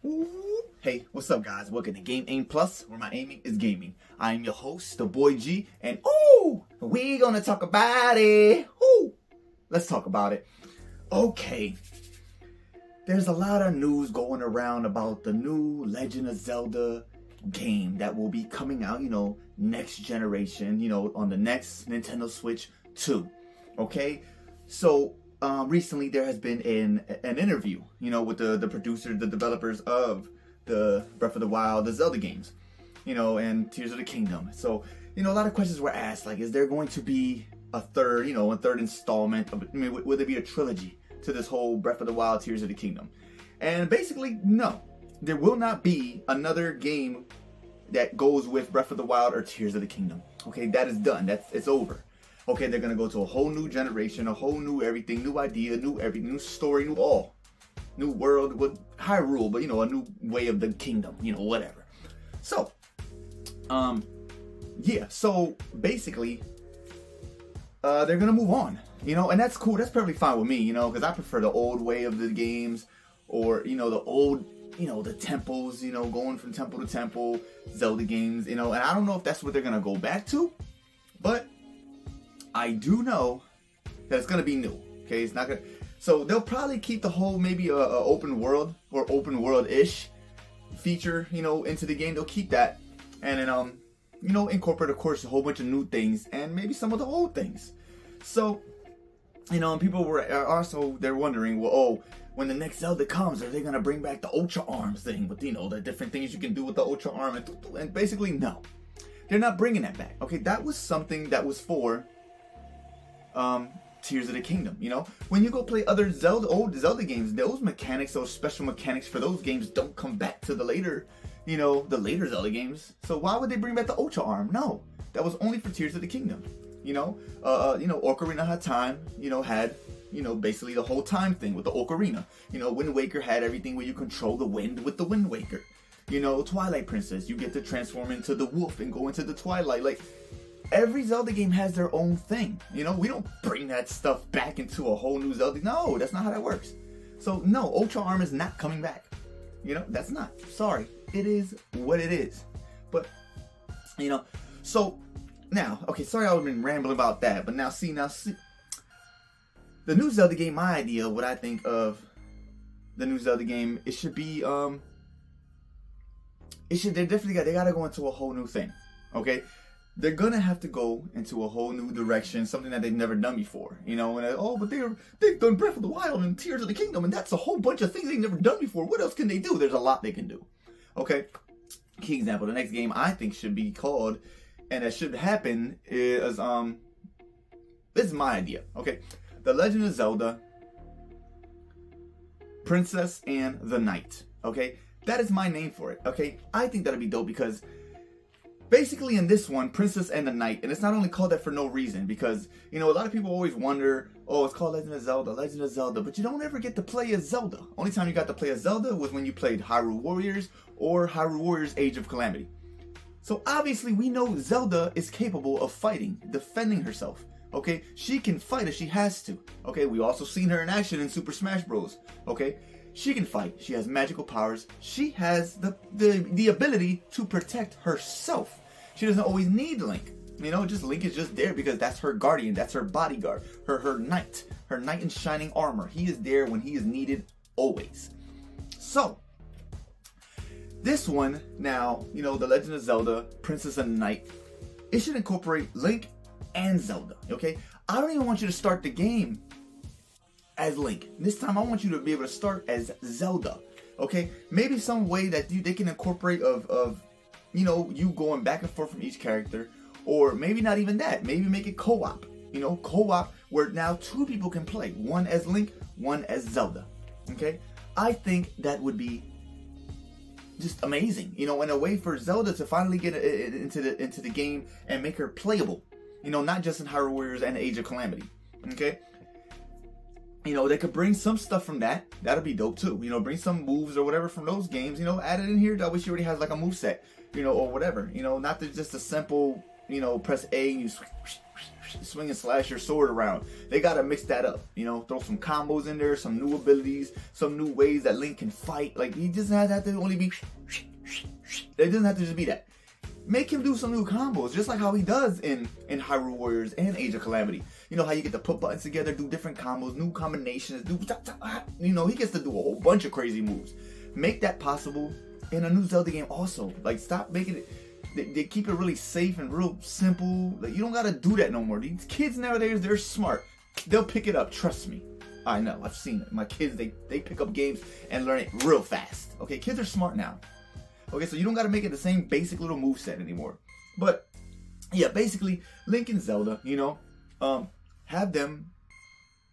Ooh. Hey, what's up guys? Welcome to Game Aim Plus, where my aiming is gaming. I am your host, the boy G, and we gonna talk about it. Let's talk about it. Okay. There's a lot of news going around about the new Legend of Zelda game that will be coming out, next generation, on the next Nintendo Switch 2. Okay? So, recently there has been an interview, with the producers, the developers of the Breath of the Wild, the Zelda games, and Tears of the Kingdom. So, a lot of questions were asked, like, is there going to be a third installment of, will there be a trilogy to this whole Breath of the Wild, Tears of the Kingdom? And basically, no. There will not be another game that goes with Breath of the Wild or Tears of the Kingdom. Okay, that is done. It's over. Okay, they're gonna go to a whole new generation, a whole new everything, new idea, new everything, new story, new world with Hyrule, but a new way of the kingdom, whatever. So, yeah. So basically, they're gonna move on, and that's cool. That's perfectly fine with me, because I prefer the old way of the games, or the old, the temples, going from temple to temple, Zelda games, and I don't know if that's what they're gonna go back to, but I do know that it's gonna be new. Okay, it's not gonna. So they'll probably keep the whole maybe a open world or open world-ish feature, into the game. They'll keep that, and then incorporate, of course, a whole bunch of new things and maybe some of the old things. So, and people they're wondering, well, when the next Zelda comes, are they gonna bring back the Ultra Arms thing with the different things you can do with the Ultra Arm? And basically, no, they're not bringing that back. Okay, that was something that was for Tears of the Kingdom. When you go play other old Zelda games, those mechanics, those special mechanics for those games don't come back to the later, the later Zelda games. So why would they bring back the Ultra Arm? No, that was only for Tears of the Kingdom. Ocarina of Time, had, basically the whole time thing with the Ocarina. Wind Waker had everything where you control the wind with the Wind Waker. Twilight Princess, you get to transform into the wolf and go into the Twilight. Like, every Zelda game has their own thing. We don't bring that stuff back into a whole new Zelda. No, that's not how that works. So no, Ultra Arm is not coming back. That's not. Sorry. It is what it is. But, so now, okay, sorry I've been rambling about that, but now see. The new Zelda game, my idea, what I think of the new Zelda game, it should be, they gotta go into a whole new thing. Okay? They're gonna have to go into a whole new direction, something that they've never done before, but they've done Breath of the Wild and Tears of the Kingdom, and that's a whole bunch of things they've never done before. What else can they do? There's a lot they can do. Okay, key example. The next game I think should be called, and that should happen is this is my idea. Okay, The Legend of Zelda, Princess and the Knight. Okay, that is my name for it. Okay, I think that'd be dope because basically in this one, Princess and the Knight, and it's not only called that for no reason, because, a lot of people always wonder, oh, it's called Legend of Zelda, but you don't ever get to play as Zelda. Only time you got to play as Zelda was when you played Hyrule Warriors or Hyrule Warriors Age of Calamity. So obviously we know Zelda is capable of fighting, defending herself. Okay, she can fight if she has to. Okay, we also seen her in action in Super Smash Bros. Okay, she can fight. She has magical powers. She has the ability to protect herself. She doesn't always need Link. Link is just there because that's her guardian, that's her bodyguard, her knight in shining armor. He is there when he is needed always. So, this one now, The Legend of Zelda, Princess and the Knight, it should incorporate Link and Zelda, okay? I don't even want you to start the game as Link. This time I want you to be able to start as Zelda, okay? Maybe some way that they can incorporate of you going back and forth from each character, or maybe not even that. Maybe make it co-op, co-op where now two people can play, one as Link, one as Zelda, okay? I think that would be just amazing, in a way for Zelda to finally get into the game and make her playable, not just in Hyrule Warriors and Age of Calamity, okay? They could bring some stuff from that. That'll be dope too. Bring some moves or whatever from those games, add it in here. That way she already has like a moveset, or whatever. Not just a simple, you know, press A and you swing and slash your sword around. They gotta mix that up, you know, throw some combos in there, some new abilities, some new ways that Link can fight. Like, he doesn't have to only be, it doesn't have to just be that. Make him do some new combos, just like how he does in Hyrule Warriors and Age of Calamity. You know how you get to put buttons together, do different combos, new combinations, you know, he gets to do a whole bunch of crazy moves. Make that possible in a new Zelda game also. Like, stop making it, they keep it really safe and real simple. Like, you don't gotta do that no more. These kids nowadays, they're smart. They'll pick it up, trust me. I know, I've seen it. My kids, they pick up games and learn it real fast. Okay, kids are smart now. Okay, so you don't got to make it the same basic little moveset anymore. But, yeah, basically, Link and Zelda, you know, have them,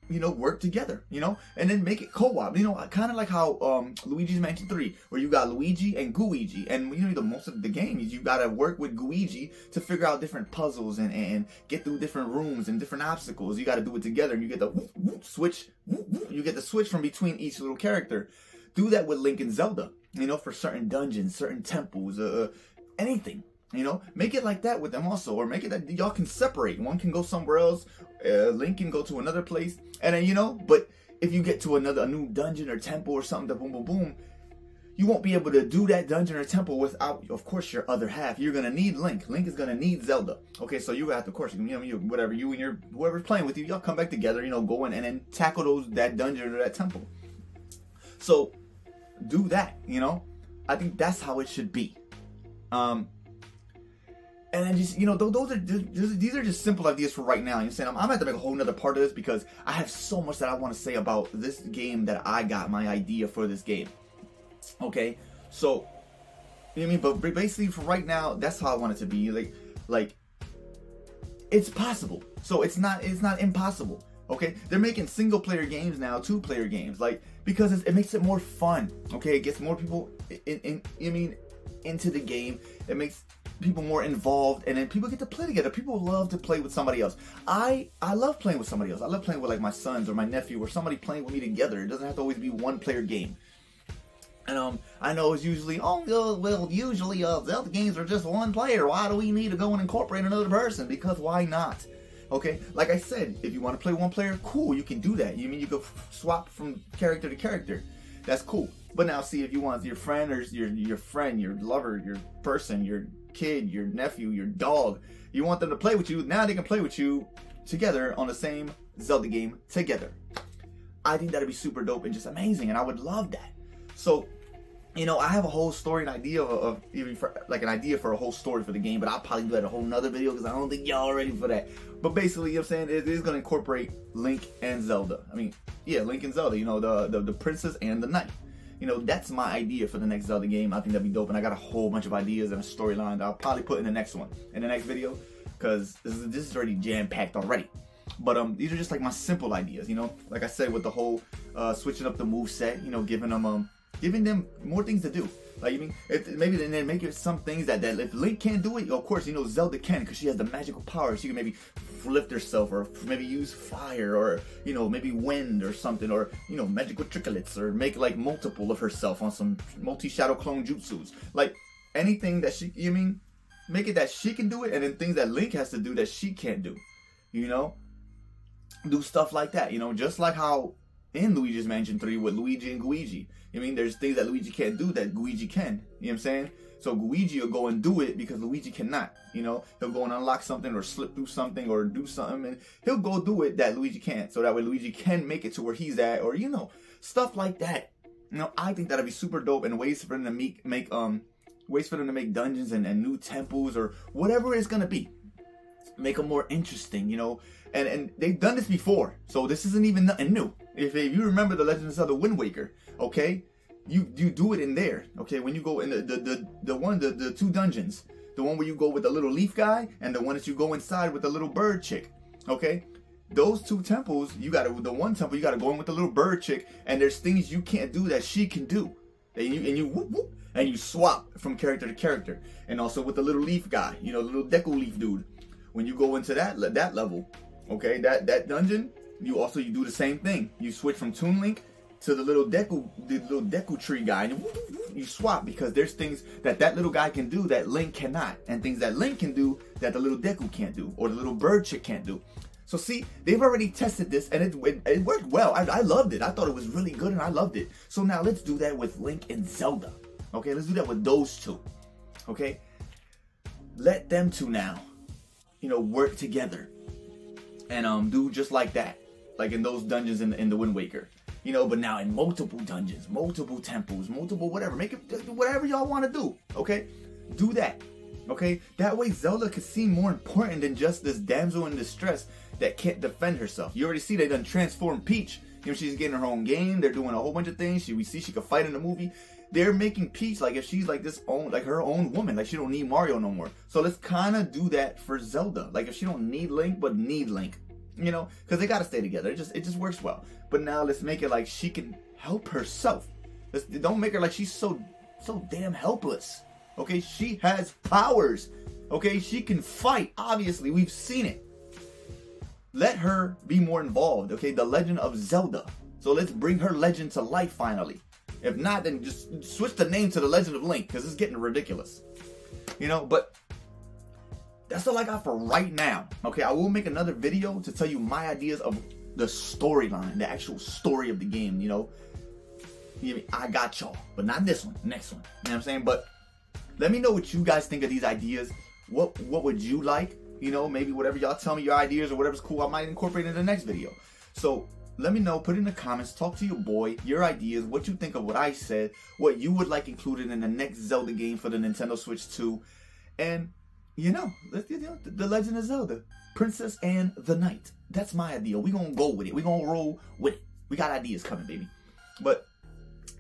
you know, work together, you know, and then make it co-op. You know, kind of like how Luigi's Mansion 3, where you got Luigi and Gooigi. And, you know, the most of the game is you got to work with Gooigi to figure out different puzzles and get through different rooms and different obstacles. You got to do it together, and you get the switch. You get the switch from between each little character. Do that with Link and Zelda. You know, for certain dungeons, certain temples, anything, you know, make it like that with them also, or make it that y'all can separate. One can go somewhere else, Link can go to another place, and then, you know, but if you get to a new dungeon or temple or something, boom, boom, boom, you won't be able to do that dungeon or temple without, of course, your other half. You're gonna need Link. Link is gonna need Zelda. Okay, so you have to, of course, you know, whatever, you and your whoever's playing with you, y'all come back together, you know, go in and then tackle that dungeon or that temple. So do that, you know. I think that's how it should be. And then just, you know, these are just simple ideas for right now. You know, saying I'm gonna have to make a whole nother part of this because I have so much that I want to say about this game that I got my idea for this game. Okay, so you know what I mean. But basically, for right now, that's how I want it to be. Like it's possible. So it's not impossible. Okay, they're making single player games now, 2-player games, like, because it makes it more fun. Okay, it gets more people into the game. It makes people more involved, and then people get to play together. People love to play with somebody else. I love playing with somebody else. I love playing with like my sons or my nephew or somebody playing with me together. It doesn't have to always be 1-player game. And I know it's usually, Zelda games are just 1 player. Why do we need to go and incorporate another person? Because why not? Okay, like I said, if you want to play 1 player, cool, you can do that. You mean you can swap from character to character. That's cool. But now, see, if you want your friend or your friend, your lover, your person, your kid, your nephew, your dog, you want them to play with you, now they can play with you together on the same Zelda game together. I think that'd be super dope and just amazing, and I would love that. So, you know, I have a whole story and idea of even for like an idea for a whole story for the game, but I'll probably do that in a whole nother video because I don't think y'all are ready for that. But basically, you know what I'm saying, it is going to incorporate Link and Zelda. I mean, yeah, Link and Zelda, you know, the princess and the knight. You know, that's my idea for the next Zelda game. I think that'd be dope, and I got a whole bunch of ideas and a storyline that I'll probably put in the next one, in the next video, because this is already jam-packed already. But these are just like my simple ideas, you know, like I said, with the whole switching up the moveset, you know, giving them more things to do. Like, you mean, maybe then make it some things that if Link can't do it, of course, you know, Zelda can, because she has the magical power. She can maybe lift herself, or maybe use fire, or, you know, maybe wind or something, or, you know, magical tricklets, or make like multiple of herself on some multi-shadow clone jutsus. Like, anything that she, you mean, make it that she can do it, and then things that Link has to do that she can't do, you know? Do stuff like that, you know, just like how in Luigi's Mansion 3 with Luigi and Gooigi. I mean, there's things that Luigi can't do that Gooigi can. You know what I'm saying? So Gooigi will go and do it because Luigi cannot. You know, he'll go and unlock something or slip through something or do something, and he'll go do it that Luigi can't. So that way Luigi can make it to where he's at, or, you know, stuff like that. You know, I think that'd be super dope, and ways for them to make dungeons and new temples or whatever it's gonna be. Make them more interesting, you know. And they've done this before, so this isn't even nothing new. If you remember the Legend of Zelda Wind Waker, okay, you do it in there, okay. When you go in the 2 dungeons, the one where you go with the little leaf guy, and the one that you go inside with the little bird chick, okay. Those 2 temples, the one temple you gotta go in with the little bird chick, and there's things you can't do that she can do, and you swap from character to character, and also with the little leaf guy, you know, the little Deku Leaf dude. When you go into that level, okay, that dungeon, you do the same thing. You switch from Toon Link to the little Deku tree guy, and you swap, because there's things that little guy can do that Link cannot, and things that Link can do that the little Deku can't do, or the little bird chick can't do. So see, they've already tested this, and it worked well. I loved it. I thought it was really good, and I loved it. So now let's do that with Link and Zelda. Okay, let's do that with those two. Okay, let them two now, you know, work together and do just like that, like in those dungeons in the Wind Waker. You know, but now in multiple dungeons, multiple temples, multiple whatever. Make it whatever y'all want to do. Okay, do that. Okay, that way Zelda could seem more important than just this damsel in distress that can't defend herself. You already see they done transformed Peach. You know, she's getting her own game. They're doing a whole bunch of things. We see she could fight in the movie. They're making Peach like if she's like her own woman. Like she don't need Mario no more. So let's kind of do that for Zelda. Like if she don't need Link, but need Link. You know, because they gotta stay together. It just works well. But now let's make it like she can help herself. Don't make her like she's so damn helpless. Okay, she has powers. Okay, she can fight. Obviously, we've seen it. Let her be more involved. Okay, the Legend of Zelda. So let's bring her legend to life finally. If not, then just switch the name to the Legend of Link, because it's getting ridiculous. You know, but that's all I got for right now. Okay, I will make another video to tell you my ideas of the storyline, the actual story of the game. You know, I got y'all, but not this one, next one. You know what I'm saying? But let me know what you guys think of these ideas. What would you like? You know, maybe whatever y'all tell me your ideas or whatever's cool, I might incorporate in the next video. So let me know, put in the comments, talk to your boy, your ideas, what you think of what I said, what you would like included in the next Zelda game for the Nintendo Switch 2. And, you know, the Legend of Zelda, Princess and the Knight. That's my idea. We're going to go with it. We're going to roll with it. We got ideas coming, baby. But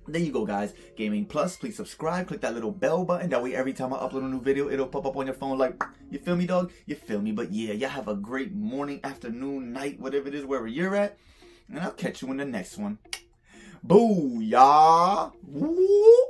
there you go, guys. Gaming Plus, please subscribe. Click that little bell button. That way every time I upload a new video, it'll pop up on your phone like, you feel me, dog? You feel me? But yeah, y'all have a great morning, afternoon, night, whatever it is, wherever you're at. And I'll catch you in the next one. Booyah! Woo!